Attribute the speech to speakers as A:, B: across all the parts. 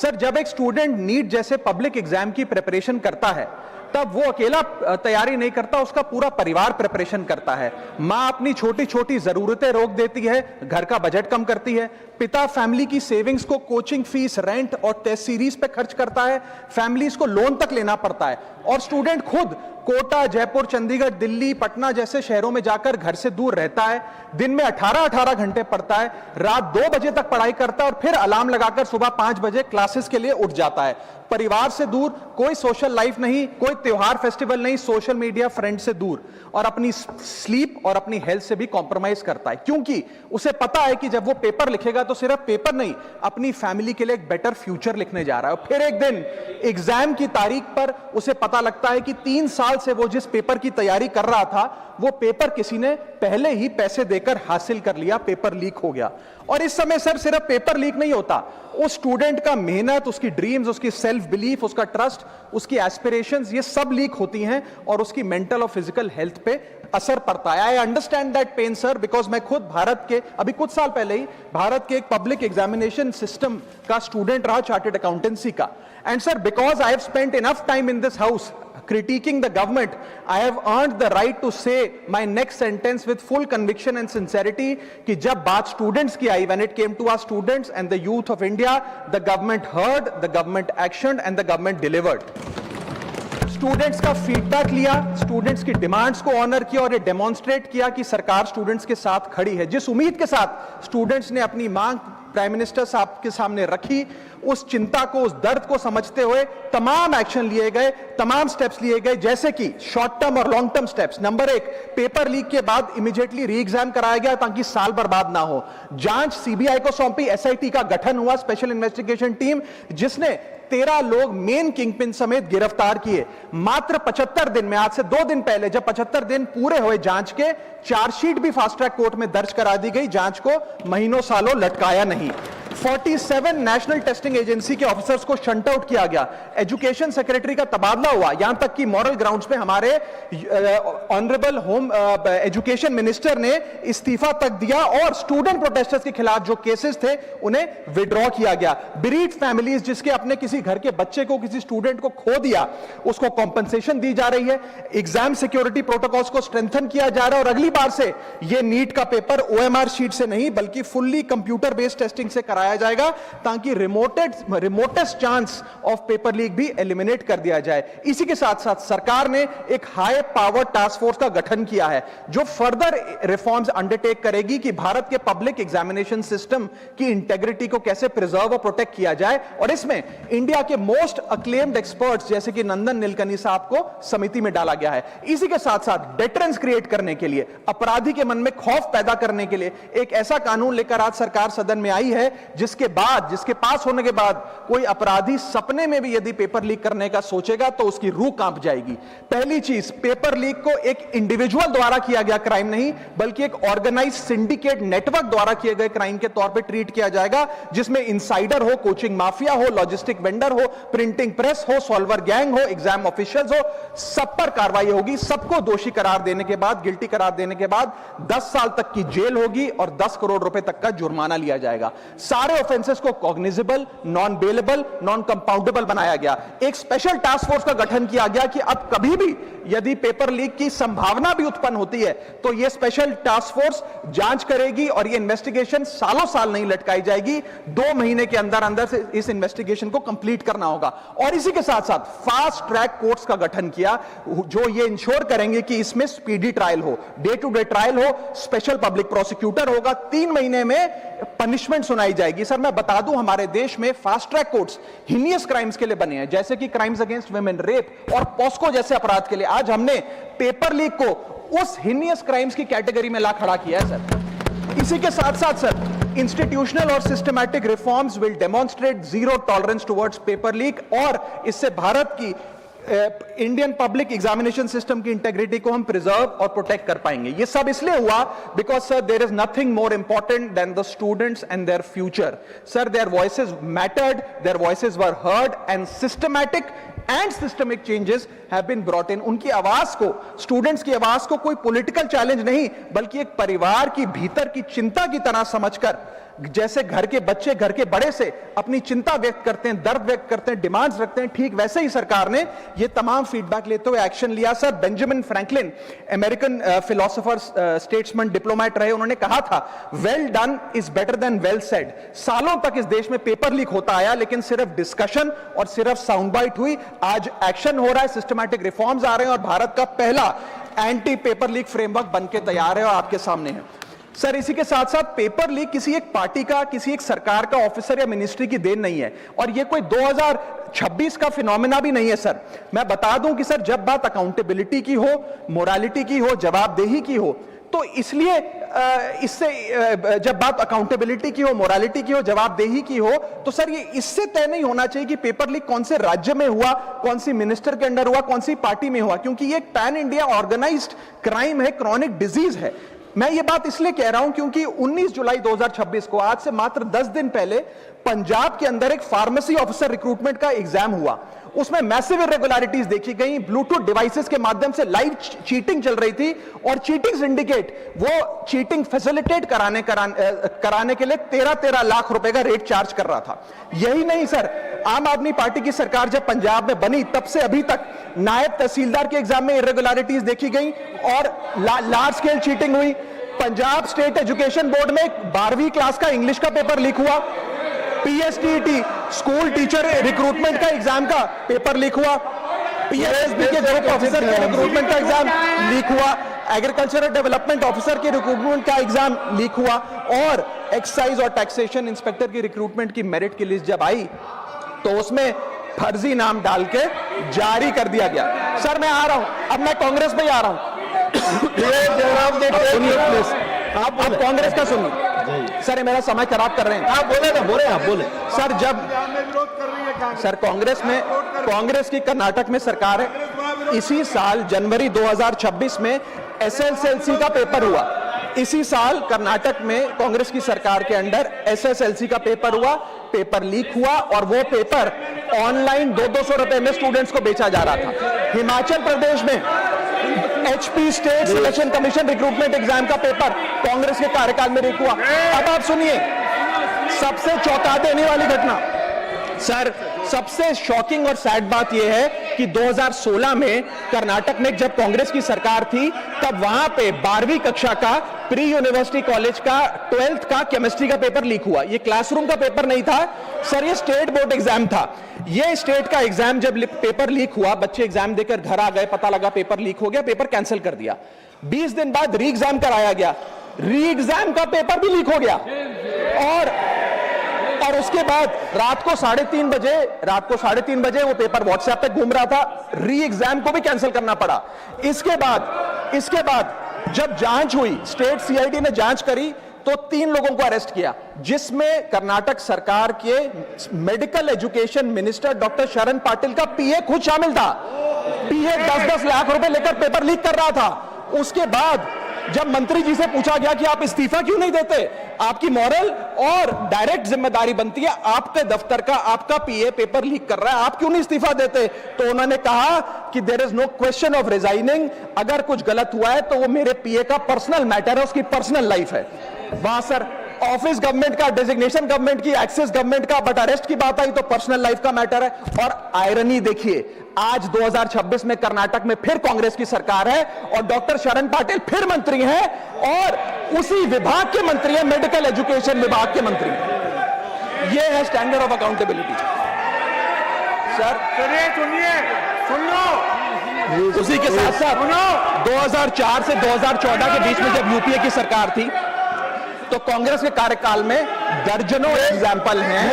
A: Sir, जब एक student NEET जैसे पब्लिक एग्जाम की प्रिपरेशन करता है, तब वो अकेला तैयारी नहीं करता, उसका पूरा परिवार प्रिपरेशन करता है। माँ अपनी छोटी छोटी जरूरतें रोक देती है, घर का बजट कम करती है, पिता फैमिली की सेविंग्स को कोचिंग फीस, रेंट और टेस्ट सीरीज पे खर्च करता है, फैमिलीज को लोन तक लेना पड़ता है, और स्टूडेंट खुद कोटा, जयपुर, चंडीगढ़, दिल्ली, पटना जैसे शहरों में जाकर घर से दूर रहता है, दिन में 18-18 घंटे पढ़ता है, रात 2 बजे तक पढ़ाई करता है और फिर अलार्म लगाकर सुबह 5 बजे क्लासेस के लिए उठ जाता है। परिवार से दूर, कोई सोशल लाइफ नहीं, कोई त्योहार फेस्टिवल नहीं, सोशल मीडिया, फ्रेंड से दूर, और अपनी स्लीप और अपनी हेल्थ से भी कॉम्प्रोमाइज करता है, क्योंकि उसे पता है कि जब वो पेपर लिखेगा तो सिर्फ पेपर नहीं, अपनी फैमिली के लिए एक बेटर फ्यूचर लिखने जा रहा है। और फिर एक दिन एग्जाम की तारीख पर उसे पता लगता है कि 3 साल से वो जिस पेपर की तैयारी कर रहा था, वो पेपर किसी ने पहले ही पैसे देकर हासिल कर लिया, पेपर लीक हो गया। और इस समय सर सिर्फ पेपर लीक नहीं होता, उस स्टूडेंट का मेहनत, उसकी ड्रीम्स, उसकी सेल्फ बिलीफ, उसका ट्रस्ट, उसकी एस्पिरेशंस, ये सब लीक होती हैं और उसकी मेंटल और फिजिकल हेल्थ पे असर पड़ता है। I understand that pain sir, because मैं खुद भारत के अभी कुछ साल पहले ही भारत के एक पब्लिक एग्जामिनेशन सिस्टम का स्टूडेंट रहा, चार्टर्ड अकाउंटेंसी का। And sir, because I have spent enough time in this house critiquing the government, I have earned the right to say my next sentence with full conviction and sincerity कि जब बात students की आई, when it came to our students and the youth of India, the government heard, the government actioned and the government delivered. Students का feedback लिया, students की demands को honour किया और ये डेमोन्स्ट्रेट किया कि सरकार स्टूडेंट्स के साथ खड़ी है। जिस उम्मीद के साथ स्टूडेंट्स ने अपनी मांग प्राइम मिनिस्टर साहब के सामने रखी, उस चिंता को, उस दर्द को समझते हुए तमाम एक्शन लिए गए, तमाम स्टेप्स लिए गए, जैसे कि शॉर्ट टर्म और long term steps. Number 1, paper leak के बाद इमीडिएटली री एग्जाम कराया गया ताकि साल बर्बाद ना हो। जांच सीबीआई को सौंपी, एसआईटी का गठन हुआ, स्पेशल इन्वेस्टिगेशन टीम, जिसने 13 लोग मेन किंगपिन समेत गिरफ्तार किए। मात्र 75 दिन में, आज से 2 दिन पहले जब 75 दिन पूरे हुए जांच के, चार्जशीट भी फास्ट ट्रैक कोर्ट में दर्ज करा दी गई, जांच को महीनों सालों लटकाया नहीं। 47 नेशनल टेस्टिंग एजेंसी के ऑफिसर्स को शंट आउट किया गया, एजुकेशन सेक्रेटरी का तबादला हुआ, यहां तक कि मॉरल ग्राउंड्स पे हमारे ऑनरेबल होम एजुकेशन मिनिस्टर ने इस्तीफा तक दिया और स्टूडेंट प्रोटेस्टर्स के खिलाफ जो केसेस थे उन्हें विड्रॉ किया गया। बीरीड फैमिलीज जिसके अपने किसी घर के बच्चे को, किसी स्टूडेंट को खो दिया, उसको कॉम्पनसेशन दी जा रही है। एग्जाम सिक्योरिटी प्रोटोकॉल्स को स्ट्रेंथन किया जा रहा है और अगली बार से यह नीट का पेपर ओएमआर शीट से नहीं बल्कि फुल्ली कंप्यूटर बेस्ड टेस्टिंग से कराया जाएगा ताकि remotest chance of paper leak भी एलिमिनेट कर दिया जाए। इसी के साथ साथ सरकार ने एक हाई पावर टास्क फोर्स का गठन किया है जो फर्दर रिफॉर्म्स अंडरटेक करेगी कि भारत के पब्लिक एग्जामिनेशन सिस्टम की इंटेग्रिटी को कैसे प्रिजर्व और प्रोटेक्ट किया जाए, और इसमें इंडिया के मोस्ट अक्लेम्ड एक्सपर्ट्स जैसे कि नंदन नीलकनी साहब को समिति में डाला गया है। इसी के साथ साथ डेटरेंस क्रिएट करने के लिए, अपराधी के मन में खौफ पैदा करने के लिए एक ऐसा कानून लेकर आज सरकार सदन में आई है जिसके पास होने के बाद कोई अपराधी सपने में भी यदि पेपर लीक करने का सोचेगा तो उसकी रूह कांप जाएगी। पहली चीज, पेपर लीक को एक इंडिविजुअल द्वारा किया गया क्राइम नहीं बल्कि एक ऑर्गेनाइज्ड सिंडिकेट नेटवर्क द्वारा किए गए क्राइम के तौर पे ट्रीट किया जाएगा, जिसमें इनसाइडर हो, कोचिंग माफिया हो, लॉजिस्टिक वेंडर हो, प्रिंटिंग प्रेस हो, सॉल्वर गैंग हो, एग्जाम ऑफिशियल्स हो, सब पर कार्रवाई होगी। सबको दोषी करार देने के बाद, गिल्टी करार देने के बाद 10 साल तक की जेल होगी और 10 करोड़ रुपए तक का जुर्माना लिया जाएगा। सारे ऑफेंसेस को cognizable, non bailable, non compoundable बनाया गया। एक स्पेशल टास्क फोर्स का गठन किया गया कि अब कभी भी यदि पेपर लीक की संभावना भी उत्पन्न होती है तो यह स्पेशल टास्क फोर्स जांच करेगी और यह इन्वेस्टिगेशन सालों साल नहीं लटकाई जाएगी। 2 महीने के अंदर अंदर से इस इन्वेस्टिगेशन को कंप्लीट करना होगा। और इसी के साथ साथ फास्ट ट्रैक कोर्ट्स का गठन किया जो यह इंश्योर करेंगे कि इसमें स्पीडी ट्रायल हो, डे टू डे ट्रायल हो, स्पेशल पब्लिक प्रोसिक्यूटर होगा, 3 महीने में पनिशमेंट सुनाई जाएगी। सर मैं बता दूं, हमारे देश में fast track courts heinous crimes के लिए बने हैं, जैसे कि क्राइम्स अगेंस्ट वुमेन, रेप और पॉस्को जैसे अपराध के लिए। आज हमने पेपर लीक को उस हिनियस क्राइम्स की कैटेगरी में ला खड़ा किया है सर। इसी के साथ साथ सर इंस्टीट्यूशनल और systematic reforms will demonstrate zero tolerance towards paper leak, और इससे भारत की इंडियन पब्लिक एग्जामिनेशन सिस्टम की इंटेग्रिटी को हम प्रिजर्व और प्रोटेक्ट कर पाएंगे। ये सब इसलिए हुआ because sir there is nothing more important than the students and their future. Sir their voices mattered, their voices were heard and systematic and systemic changes have been brought in. उनकी आवाज को, students की आवाज को कोई political challenge नहीं बल्कि एक परिवार की भीतर की चिंता की तरह समझकर, जैसे घर के बच्चे घर के बड़े से अपनी चिंता व्यक्त करते हैं, दर्द व्यक्त करते हैं, डिमांड्स रखते हैं, ठीक वैसे ही सरकार ने ये तमाम फीडबैक लेते हुए एक्शन लिया। Sir, Benjamin Franklin American philosopher, statesman, diplomat रहे, उन्होंने कहा था well done is better than well said. सालों तक इस देश में पेपर लीक होता आया लेकिन सिर्फ डिस्कशन और सिर्फ साउंड बाइट हुई। आज एक्शन हो रहा है, सिस्टमैटिक रिफॉर्म्स आ रहे हैं और भारत का पहला एंटी पेपर लीक फ्रेमवर्क बनके तैयार है और आपके सामने है। सर, इसी के साथ साथ पेपर लीक किसी एक पार्टी का, किसी एक सरकार का ऑफिसर या मिनिस्ट्री की देन नहीं है और ये कोई 2026 का फिनोमेना भी नहीं है। सर, मैं बता दूं कि सर, जब बात अकाउंटेबिलिटी की हो, मोरालिटी की हो, जवाबदेही की हो, तो इसलिए जब बात अकाउंटेबिलिटी की हो, मोरालिटी की हो, जवाबदेही की हो, तो सर ये इससे तय नहीं होना चाहिए कि पेपर लीक कौन से राज्य में हुआ, कौन सी मिनिस्टर के अंडर हुआ, कौन सी पार्टी में हुआ, क्योंकि ये एक पैन इंडिया ऑर्गेनाइज्ड क्राइम है, क्रॉनिक डिजीज है। मैं ये बात इसलिए कह रहा हूं क्योंकि 19 जुलाई 2026 को, आज से मात्र 10 दिन पहले, पंजाब के अंदर एक फार्मेसी ऑफिसर रिक्रूटमेंट का एग्जाम हुआ। उसमें मैसिव इरेगुलरिटीज देखी गई, ब्लूटूथ डिवाइसेस के माध्यम से लाइव चीटिंग चल रही थी और चीटिंग सिंडिकेट वो चीटिंग फैसिलिटेट कराने के लिए 13-13 लाख रुपए का रेट चार्ज कर रहा था। यही नहीं सर, आम आदमी पार्टी की सरकार जब पंजाब में बनी तब से अभी तक नायब तहसीलदार के एग्जाम में इरेगुलरिटीज देखी गई और लार्ज स्केल चीटिंग हुई। पंजाब स्टेट एजुकेशन बोर्ड में 12वीं क्लास का इंग्लिश का पेपर लीक हुआ, पीएसटीटी स्कूल टीचर रिक्रूटमेंट का एग्जाम का पेपर लीक हुआ, पीएसबी के ग्रुप ऑफिसर के रिक्रूटमेंट का एग्जाम लीक हुआ, एग्रीकल्चरल डेवलपमेंट ऑफिसर के रिक्रूटमेंट का एग्जाम लीक हुआ और एक्साइज और टैक्सेशन इंस्पेक्टर की रिक्रूटमेंट की मेरिट की लिस्ट जब आई तो उसमें फर्जी नाम डाल के जारी कर दिया गया। सर, मैं आ रहा हूं, अब मैं कांग्रेस में ही आ रहा हूं। आप कांग्रेस का सुनिए सर, ये मेरा समय खराब कर रहे हैं।
B: आप बोले ना, बोले आप बोले।
A: सर, जब सर कांग्रेस की कर्नाटक में सरकार है, इसी साल जनवरी 2026 में एसएसएलसी का पेपर हुआ। इसी साल कर्नाटक में कांग्रेस की सरकार के अंडर एसएसएलसी का पेपर हुआ, पेपर लीक हुआ और वो पेपर ऑनलाइन 200-200 रुपए में स्टूडेंट्स को बेचा जा रहा था। हिमाचल प्रदेश में HP state selection commission recruitment exam का पेपर कांग्रेस के कार्यकाल में लीक हुआ। अब आप सुनिए सबसे चौंका देने वाली घटना। सर, सबसे शॉकिंग और सैड बात यह है कि 2016 में कर्नाटक में जब कांग्रेस की सरकार थी तब वहां पे 12वीं कक्षा का प्री यूनिवर्सिटी कॉलेज का 12th का केमिस्ट्री का पेपर लीक हुआ। ये क्लासरूम का पेपर नहीं था सर, ये स्टेट बोर्ड एग्जाम था। ये स्टेट का एग्जाम जब पेपर लीक हुआ, बच्चे एग्जाम देकर घर आ गए, पता लगा पेपर लीक हो गया, पेपर कैंसिल कर दिया। 20 दिन बाद री एग्जाम कराया गया, री एग्जाम का पेपर भी लीक हो गया और उसके बाद रात को 3:30 बजे वो पेपर व्हाट्सएप पे घूम रहा था, री एग्जाम को भी कैंसिल करना पड़ा। इसके बाद जब जांच हुई, स्टेट सीआईडी ने जांच करी तो 3 लोगों को अरेस्ट किया, जिसमें कर्नाटक सरकार के मेडिकल एजुकेशन मिनिस्टर डॉक्टर शरण पाटिल का पीए खुद शामिल था। पीए 10-10 लाख रुपए लेकर पेपर लीक कर रहा था। उसके बाद जब मंत्री जी से पूछा गया कि आप इस्तीफा क्यों नहीं देते, आपकी मॉरल और डायरेक्ट जिम्मेदारी बनती है, आपके दफ्तर का आपका पीए पेपर लीक कर रहा है, आप क्यों नहीं इस्तीफा देते, तो उन्होंने कहा कि there is no question of resigning, अगर कुछ गलत हुआ है तो वो मेरे पीए का पर्सनल मैटर है, उसकी पर्सनल लाइफ है। वहां सर ऑफिस गवर्नमेंट का, डेजिग्नेशन गवर्नमेंट की, एक्सेस गवर्नमेंट का, बट अरेस्ट की बात आई तो पर्सनल लाइफ का मैटर है। और आयरनी देखिए, आज 2026 में कर्नाटक में फिर कांग्रेस की सरकार है और डॉक्टर शरण पाटिल फिर मंत्री हैं और उसी विभाग के मंत्री हैं, मेडिकल एजुकेशन विभाग के मंत्री। यह है स्टैंडर्ड ऑफ अकाउंटेबिलिटी। सर सुन लो, उसी के साथ साथ 2004 से 2014 के बीच में जब यूपीए की सरकार थी तो कांग्रेस के कार्यकाल में दर्जनों एग्जाम्पल हैं,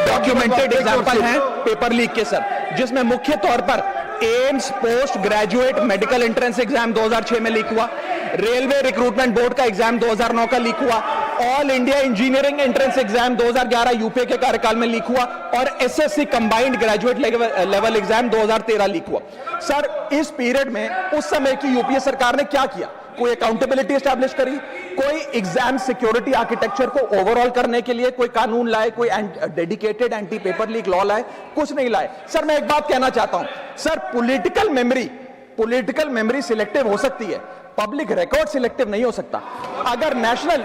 A: डॉक्यूमेंटेड एग्जाम्पल हैं पेपर लीक के सर, जिसमें मुख्य तौर पर AIIMS post graduate medical entrance exam 2006 में लीक हुआ, रेलवे रिक्रूटमेंट बोर्ड का एग्जाम 2009 का लीक हुआ, all India engineering entrance exam 2011 UPA के कार्यकाल में लीक हुआ और SSC combined graduate level exam 2013 leak हुआ। सर, इस पीरियड में उस समय की यूपीए सरकार ने क्या किया?
B: कोई अकाउंटेबिलिटी एस्टैब्लिश करी, कोई एग्जाम सिक्योरिटी आर्किटेक्चर को ओवरऑल करने के लिए कोई कानून लाए, कोई dedicated anti paper leak law लाए, कुछ नहीं लाए। सर मैं एक बात कहना चाहता हूं, सर पॉलिटिकल मेमोरी सिलेक्टिव हो सकती है, पब्लिक रिकॉर्ड सिलेक्टिव नहीं हो सकता। अगर नेशनल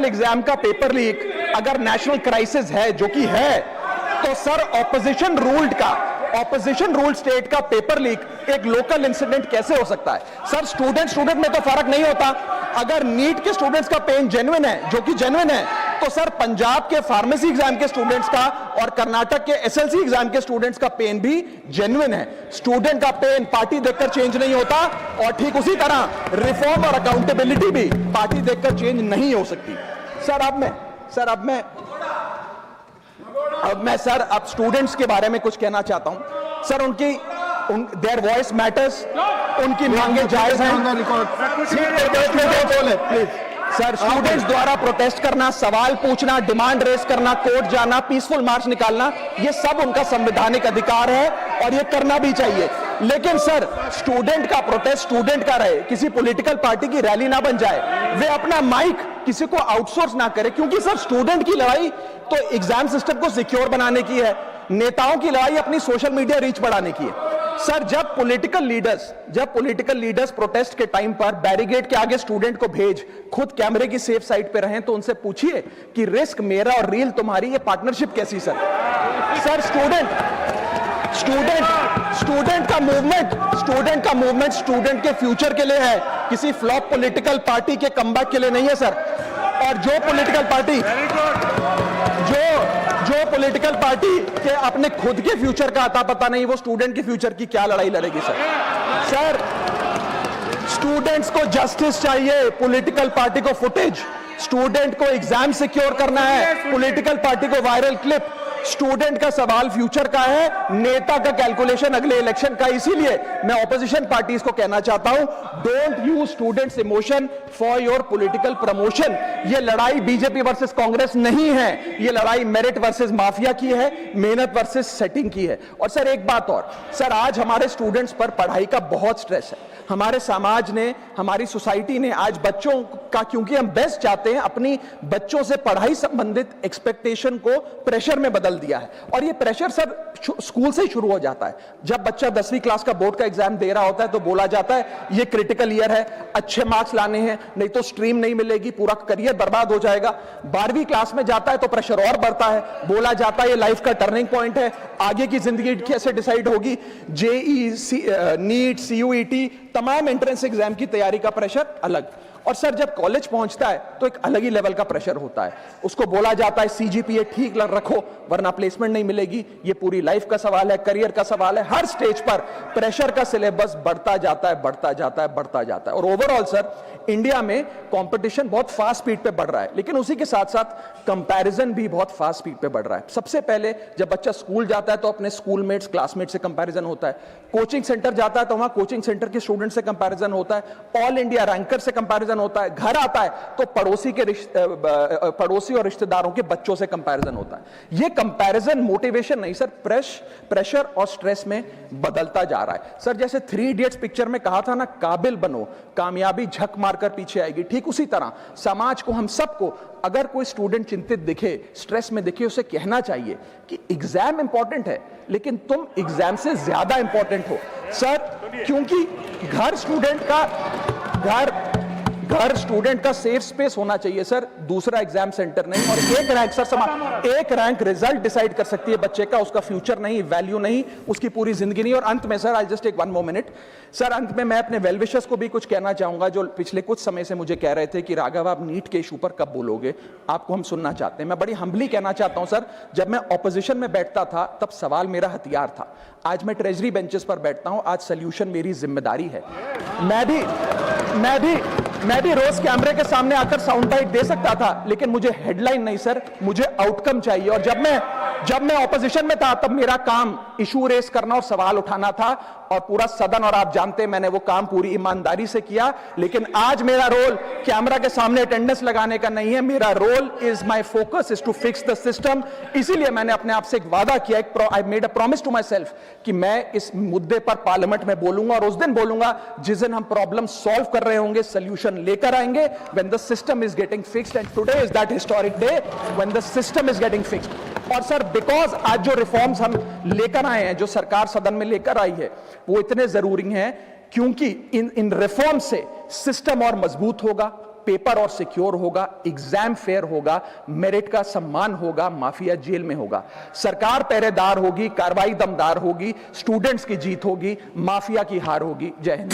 B: एग्जाम का पेपर लीक अगर नेशनल क्राइसिस है, जो कि है, तो सर ऑपोजिशन रूल्ड स्टेट का पेपर लीक एक लोकल इंसिडेंट कैसे हो सकता है? सर स्टूडेंट में तो फर्क नहीं होता। अगर नीट के स्टूडेंट्स का पेन जेन्युइन है, जो कि जेन्युइन है, तो सर पंजाब के फार्मेसी एग्जाम के स्टूडेंट्स का और कर्नाटक के एसएलसी एग्जाम के स्टूडेंट्स का पेन भी जेन्युइन है। स्टूडेंट का पेन पार्टी देखकर चेंज नहीं होता, और ठीक उसी तरह रिफॉर्म और अकाउंटेबिलिटी भी पार्टी देखकर चेंज नहीं हो सकती। अब स्टूडेंट्स के बारे में कुछ कहना चाहता हूं। सर देयर वॉइस मैटर्स, उनकी मांगे जायज हैं। सर स्टूडेंट्स द्वारा प्रोटेस्ट करना, सवाल पूछना, डिमांड रेस करना, कोर्ट जाना, पीसफुल मार्च निकालना, ये सब उनका संवैधानिक अधिकार है और ये करना भी चाहिए। लेकिन सर स्टूडेंट का प्रोटेस्ट स्टूडेंट का रहे, किसी पॉलिटिकल पार्टी की रैली ना बन जाए, वे अपना माइक किसी को आउटसोर्स ना करे, क्योंकि सर स्टूडेंट की लड़ाई तो एग्जाम सिस्टम को सिक्योर बनाने की है, नेताओं की लड़ाई अपनी सोशल मीडिया रीच बढ़ाने की है। सर जब पॉलिटिकल लीडर्स प्रोटेस्ट के टाइम पर बैरिकेड के आगे स्टूडेंट को भेज खुद कैमरे की सेफ साइड पे रहें, तो उनसे पूछिए कि रिस्क मेरा और रील तुम्हारी, ये पार्टनरशिप कैसी? सर स्टूडेंट का मूवमेंट स्टूडेंट के फ्यूचर के लिए है, किसी फ्लॉप पॉलिटिकल पार्टी के कमबैक के लिए नहीं है सर। और जो पॉलिटिकल पार्टी के अपने खुद के फ्यूचर का आता पता नहीं, वो स्टूडेंट के फ्यूचर की क्या लड़ाई लड़ेगी? सर स्टूडेंट्स को जस्टिस चाहिए, पॉलिटिकल पार्टी को फुटेज। स्टूडेंट को एग्जाम सिक्योर करना है, पॉलिटिकल पार्टी को वायरल क्लिप। स्टूडेंट का सवाल फ्यूचर का है, नेता का कैलकुलेशन अगले इलेक्शन का। इसीलिए मैं ऑपोजिशन पार्टीज को कहना चाहता हूं, don't use students emotion for your political promotion. ये लड़ाई बीजेपी वर्सेस कांग्रेस नहीं है, ये लड़ाई मेरिट वर्सेस माफिया की है, मेहनत वर्सेस सेटिंग की है। और सर एक बात और, सर आज हमारे स्टूडेंट्स पर पढ़ाई का बहुत स्ट्रेस है। हमारे समाज ने, हमारी सोसाइटी ने आज बच्चों का, क्योंकि हम बेस्ट चाहते हैं, अपनी बच्चों से पढ़ाई संबंधित एक्सपेक्टेशन को प्रेशर में बदल दिया है। और ये प्रेशर सर स्कूल से ही शुरू हो जाता है। जब बच्चा 10वीं क्लास का बोर्ड का एग्जाम दे रहा होता है तो बोला जाता है ये क्रिटिकल ईयर है, अच्छे मार्क्स लाने हैं, नहीं तो स्ट्रीम नहीं मिलेगी, पूरा करियर बर्बाद हो जाएगा। 12वीं क्लास में जाता है तो प्रेशर और बढ़ता है, बोला जाता है ये लाइफ का टर्निंग पॉइंट है, आगे की जिंदगी कैसे डिसाइड होगी। जेई, नीट, सीयूईटी, तमाम एंट्रेंस एग्जाम की तैयारी का प्रेशर अलग। और सर जब कॉलेज पहुंचता है तो एक अलग ही लेवल का प्रेशर होता है। उसको बोला जाता है सीजीपीए ठीक रखो वरना प्लेसमेंट नहीं मिलेगी। ये पूरी लाइफ का सवाल है, करियर का सवाल है। हर स्टेज पर प्रेशर का सिलेबस बढ़ता जाता है। और ओवरऑल सर इंडिया में कंपटीशन बहुत फास्ट स्पीड पे बढ़ रहा है, लेकिन उसी के साथ साथ कंपैरिजन भी बहुत फास्ट स्पीड पे बढ़ रहा है। सबसे पहले जब बच्चा स्कूल जाता है तो अपने स्कूलमेट्स, क्लासमेट से कंपैरिजन होता है। कोचिंग सेंटर जाता है तो वहां कोचिंग सेंटर के स्टूडेंट से कंपैरिजन होता है। ऑल इंडिया रैंकर से कंपैरिजन होता है। घर आता है तो पड़ोसी और रिश्तेदारों के बच्चों से कंपैरिजन होता है। ये कंपैरिजन मोटिवेशन नहीं सर, प्रेशर और स्ट्रेस में बदलता जा रहा है। सर जैसे 3 इडियट्स पिक्चर में कहा था ना, काबिल बनो, कामयाबी झक मारकर पीछे आएगी, ठीक उसी तरह समाज को, हम सबको, अगर कोई स्टूडेंट चिंतित दिखे, स्ट्रेस में दिखे, उसे कहना चाहिए कि एग्जाम इंपॉर्टेंट है लेकिन तुम एग्जाम से ज्यादा इंपॉर्टेंट हो सर, क्योंकि घर स्टूडेंट का सेफ स्पेस होना चाहिए सर, दूसरा एग्जाम सेंटर नहीं। और एक रैंक सर एक रैंक रिजल्ट डिसाइड कर सकती है बच्चे का, उसका फ्यूचर नहीं, वैल्यू नहीं, उसकी पूरी जिंदगी नहीं। और अंत में sir, I just take 1 more minute sir, अंत में मैं अपने वेल विशर्स को भी कुछ कहना चाहूंगा जो पिछले कुछ समय से मुझे कह रहे थे कि राघव आप नीट के इशू पर कब बोलोगे, आपको हम सुनना चाहते हैं। मैं बड़ी हम्बली कहना चाहता हूं सर, जब मैं ऑपोजिशन में बैठता था तब सवाल मेरा हथियार था, आज मैं ट्रेजरी बेंचेस पर बैठता हूं, आज सोल्यूशन मेरी जिम्मेदारी है। मैं भी रोज कैमरे के सामने आकर साउंड बाइट दे सकता था, लेकिन मुझे हेडलाइन नहीं सर, मुझे आउटकम चाहिए। और जब मैं ऑपोजिशन में था तब मेरा काम
A: इशू रेस करना और सवाल उठाना था, और पूरा सदन, और आप जानते हैं मैंने वो काम पूरी ईमानदारी से किया। लेकिन आज मेरा रोल कैमरा के सामने अटेंडेंस लगाने का नहीं है, मेरा role is my focus is to fix the system. इसीलिए मैंने अपने आप से एक वादा किया, I made a promise to myself कि मैं इस मुद्दे पर पार्लियामेंट में बोलूंगा, और उस दिन बोलूंगा जिस दिन हम प्रॉब्लम सॉल्व कर रहे होंगे, सोल्यूशन लेकर आएंगे, when the system is getting fixed, and today is that historic day when the system is getting fixed. और सर, बिकॉज आज जो रिफॉर्म्स हम लेकर आए हैं, जो सरकार सदन में लेकर आई है, वो इतने जरूरी हैं क्योंकि इन रिफॉर्म से सिस्टम और मजबूत होगा, पेपर और सिक्योर होगा, एग्जाम फेयर होगा, मेरिट का सम्मान होगा, माफिया जेल में होगा, सरकार पहरेदार होगी, कार्रवाई दमदार होगी, स्टूडेंट्स की जीत होगी, माफिया की हार होगी। जय हिंद।